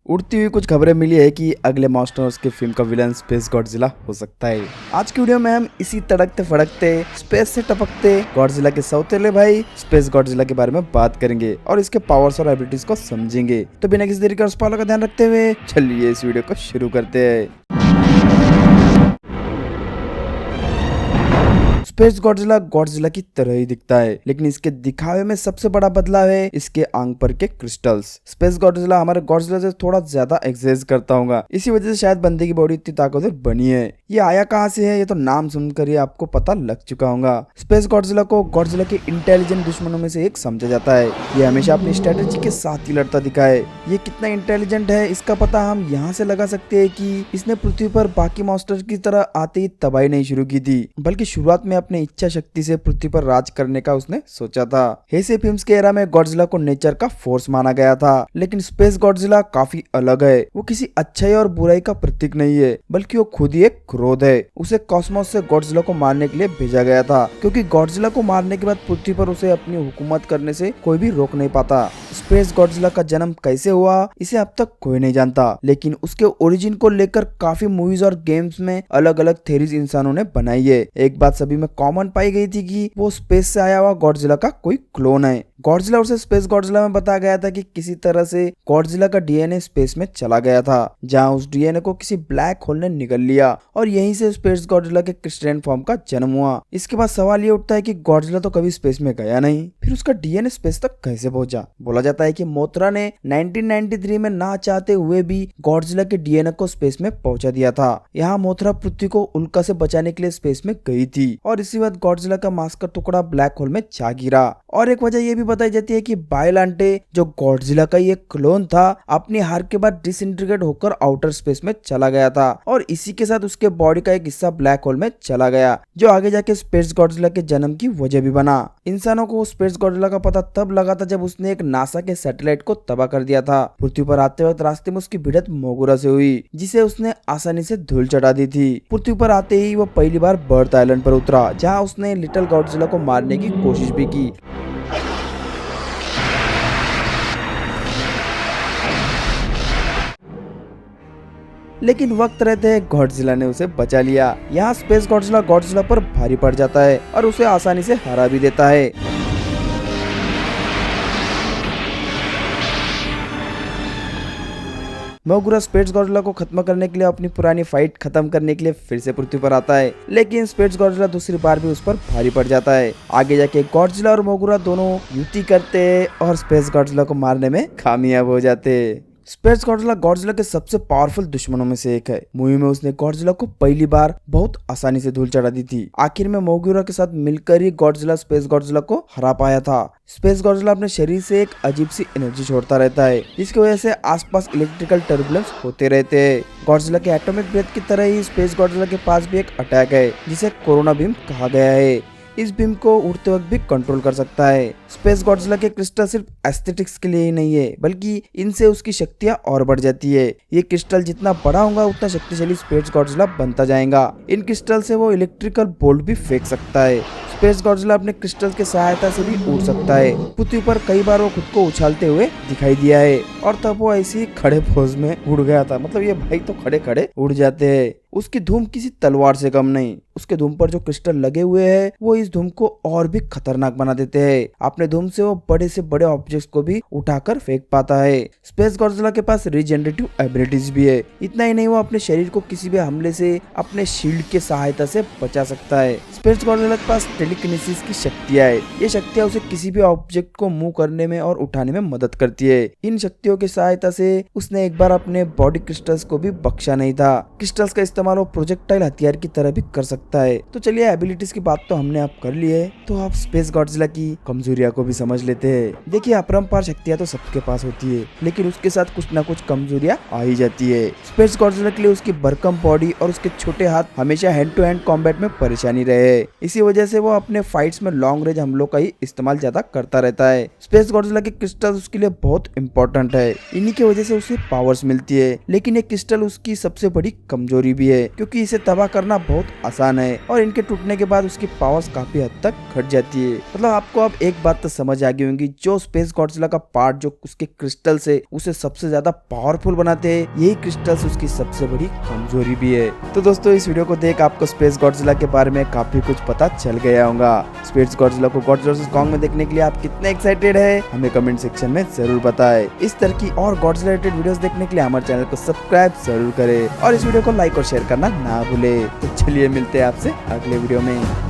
उड़ती हुई कुछ खबरें मिली है कि अगले मास्टर्स की फिल्म का विलन स्पेस गॉडजिला हो सकता है। आज की वीडियो में हम इसी तड़कते फड़कते स्पेस से टपकते गॉडजिला के सौतेले भाई स्पेस गॉडजिला के बारे में बात करेंगे और इसके पावर्स और एबिलिटीज को समझेंगे। तो बिना किसी देरी के उस पालों का ध्यान रखते हुए चलिए इस वीडियो को शुरू करते हैं। स्पेस गॉडजिला गॉडजिला की तरह ही दिखता है, लेकिन इसके दिखावे में सबसे बड़ा बदलाव है इसके आंख पर के क्रिस्टल्स। स्पेस गॉडजिला हमारे गॉडजिला से थोड़ा ज्यादा एक्सरसाइज करता होगा, इसी वजह से शायद बंदे की बॉडी इतनी ताकतवर बनी है। ये आया कहाँ से है ये तो नाम सुनकर ही आपको पता लग चुका होगा। स्पेस गॉडजिला को गॉडजिला के इंटेलिजेंट दुश्मनों में से एक समझा जाता है। ये हमेशा अपनी स्ट्रेटेजी के साथ ही लड़ता दिखा है। ये कितना इंटेलिजेंट है इसका पता हम यहाँ से लगा सकते हैं कि इसने पृथ्वी पर बाकी मॉन्स्टर की तरह आते ही तबाही नहीं शुरू की थी, बल्कि शुरुआत में अपने इच्छा शक्ति से पृथ्वी पर राज करने का उसने सोचा था। हेसे फिल्म्स के एरा में गॉडजिला को नेचर का फोर्स माना गया था, लेकिन स्पेस गॉडजिला काफी अलग है। वो किसी अच्छाई और बुराई का प्रतीक नहीं है, बल्कि वो खुद ही एक क्रोध है। उसे कॉस्मोस से गॉडजिला को मारने के लिए भेजा गया था, क्योंकि गॉडजिला को मारने के बाद पृथ्वी पर उसे अपनी हुकूमत करने से कोई भी रोक नहीं पाता। स्पेस गॉडजिला का जन्म कैसे हुआ इसे अब तक कोई नहीं जानता, लेकिन उसके ओरिजिन को लेकर काफी मूवीज और गेम्स में अलग अलग थ्योरीज इंसानों ने बनाई है। एक बात सभी में कॉमन पाई गई थी कि वो स्पेस से आया हुआ गॉडजिला का कोई क्लोन है। गॉडजिला उसे स्पेस गॉडजिला में बताया गया था कि किसी तरह से गॉडजिला का डीएनए स्पेस में चला गया था, जहां उस डीएनए को किसी ब्लैक होल ने निगल लिया और यहीं से स्पेस गॉडजिला के क्रिस्टल फॉर्म का जन्म हुआ। इसके बाद सवाल ये उठता है कि गॉडजिला तो कभी स्पेस में गया नहीं, फिर उसका डीएनए स्पेस तक कैसे पहुंचा। बोला जाता है कि मोथरा ने 1993 में ना चाहते हुए भी गॉडजिला के डीएनए को स्पेस में पहुंचा दिया था। यहाँ मोथरा पृथ्वी को उल्का से बचाने के लिए स्पेस में गई थी और इसी बात गॉडजिला का मांस का टुकड़ा ब्लैक होल में जा गिरा। और एक वजह यह भी बताई जाती है कि बायोलांटे जो गॉडजिला का ये क्लोन था, अपनी हार के बाद डिसइंटीग्रेट होकर आउटर स्पेस में चला गया था और इसी के साथ उसके बॉडी का एक हिस्सा ब्लैक होल में चला गया, जो आगे जाके स्पेस गॉडजिला के जन्म की वजह भी बना। इंसानों को स्पेस गॉडजिला का पता तब लगा था जब उसने एक नासा के सैटेलाइट को तबाह कर दिया था। पृथ्वी पर आते वक्त रास्ते में उसकी भिड़ंत मोगुरा से हुई, जिसे उसने आसानी से धूल चढ़ा दी थी। पृथ्वी पर आते ही वो पहली बार बर्थ आइलैंड पर उतरा, जहाँ उसने लिटिल गॉडजिला को मारने की कोशिश भी की। लेकिन वक्त रहते गॉडजिला ने उसे बचा लिया। यहाँ स्पेस गॉडजिला गॉडजिला पर भारी पड़ जाता है और उसे आसानी से हरा भी देता है। मोगुरा स्पेस गॉडजिला को खत्म करने के लिए अपनी पुरानी फाइट खत्म करने के लिए फिर से पृथ्वी पर आता है, लेकिन स्पेस गॉडजिला दूसरी बार भी उस पर भारी पड़ जाता है। आगे जाके गॉडजिला और मोगुरा दोनों युति करते और स्पेस गॉडजिला को मारने में कामयाब हो जाते। स्पेस गॉडजिला गॉडजिला के सबसे पावरफुल दुश्मनों में से एक है। मूवी में उसने गॉडजिला को पहली बार बहुत आसानी से धूल चढ़ा दी थी। आखिर में मोगुरा के साथ मिलकर ही गॉडजिला स्पेस गॉडजिला को हरा पाया था। स्पेस गॉडजिला अपने शरीर से एक अजीब सी एनर्जी छोड़ता रहता है, जिसकी वजह से आसपास इलेक्ट्रिकल टर्बुलेंस होते रहते हैं। गॉडजिला के एटॉमिक ब्रेथ की तरह ही स्पेस गॉडजिला के पास भी एक अटैक है, जिसे कोरोना बीम कहा गया है। इस बीम को उड़ते वक्त भी कंट्रोल कर सकता है। स्पेस गॉडजिला के क्रिस्टल सिर्फ एस्थेटिक्स के लिए ही नहीं है, बल्कि इनसे उसकी शक्तियां और बढ़ जाती है। ये क्रिस्टल जितना बड़ा होगा उतना शक्तिशाली स्पेस गॉडजिला बनता जाएगा। इन क्रिस्टल से वो इलेक्ट्रिकल बोल्ट भी फेंक सकता है। स्पेस गॉडजिला अपने क्रिस्टल की सहायता से भी उड़ सकता है। पृथ्वी पर कई बार वो खुद को उछालते हुए दिखाई दिया है और तब वो ऐसी खड़े पोज में उड़ गया था। मतलब ये भाई तो खड़े खड़े उड़ जाते हैं। उसकी धूम किसी तलवार से कम नहीं। उसके धूम पर जो क्रिस्टल लगे हुए हैं वो इस धूम को और भी खतरनाक बना देते हैं। अपने धूम से वो बड़े से बड़े ऑब्जेक्ट्स को भी उठाकर फेंक पाता है। स्पेस गॉडजिला के पास रीजनरेटिव एबिलिटीज भी है। इतना ही नहीं, वो अपने शरीर को किसी भी हमले से अपने शील्ड के सहायता से बचा सकता है। स्पेस गॉडजिला के पास टेलीकिनेसिस की शक्तियां है। ये शक्तियां उसे किसी भी ऑब्जेक्ट को मूव करने में और उठाने में मदद करती है। इन शक्तियों की सहायता से उसने एक बार अपने बॉडी क्रिस्टल्स को भी बख्शा नहीं था। क्रिस्टल्स का इस्तेमाल वो प्रोजेक्टाइल हथियार की तरह भी कर सकता है। तो चलिए एबिलिटीज की बात तो हमने आप कर ली है, तो आप स्पेस गॉडजिला की कमजोरियां को भी समझ लेते हैं। देखिए, अपरंपार शक्तियां तो सबके पास होती है, लेकिन उसके साथ कुछ ना कुछ कमजोरियां आ ही जाती है। स्पेस गॉडजिला के लिए उसकी भरकम बॉडी और उसके छोटे हाथ हमेशा हैंड टू हैंड कॉम्बैट में परेशानी रहे। इसी वजह से वो अपने फाइट्स में लॉन्ग रेंज हमलों का ही इस्तेमाल ज्यादा करता रहता है। स्पेस गॉडजिला के क्रिस्टल उसके लिए बहुत इंपॉर्टेंट है। इन्हीं की वजह से उसे पावर्स मिलती है, लेकिन ये क्रिस्टल उसकी सबसे बड़ी कमजोरी भी भी है, क्योंकि इसे तबाह करना बहुत आसान है और इनके टूटने के बाद उसकी पावर्स काफी हद तक घट जाती है। मतलब आपको अब एक बात तो समझ आ गई होंगी, जो स्पेस गॉडजिला का पार्ट जो उसके क्रिस्टल्स है उसे सबसे ज्यादा पावरफुल बनाते हैं, यही क्रिस्टल्स उसकी सबसे बड़ी कमजोरी भी है। तो दोस्तों इस वीडियो को देख आपको स्पेस गॉडजिला के बारे में काफी कुछ पता चल गया होगा। स्पेस गॉडजिला को गॉडजिला वर्सेस कॉन्ग में देखने के लिए आप कितने एक्साइटेड है हमें कमेंट सेक्शन में जरूर बताएं। इस तरह की और गॉडजिला रिलेटेड वीडियोस देखने के लिए हमारे चैनल को सब्सक्राइब जरूर करें और इस वीडियो को लाइक और शेयर करना ना भूले। तो चलिए मिलते हैं आपसे अगले वीडियो में।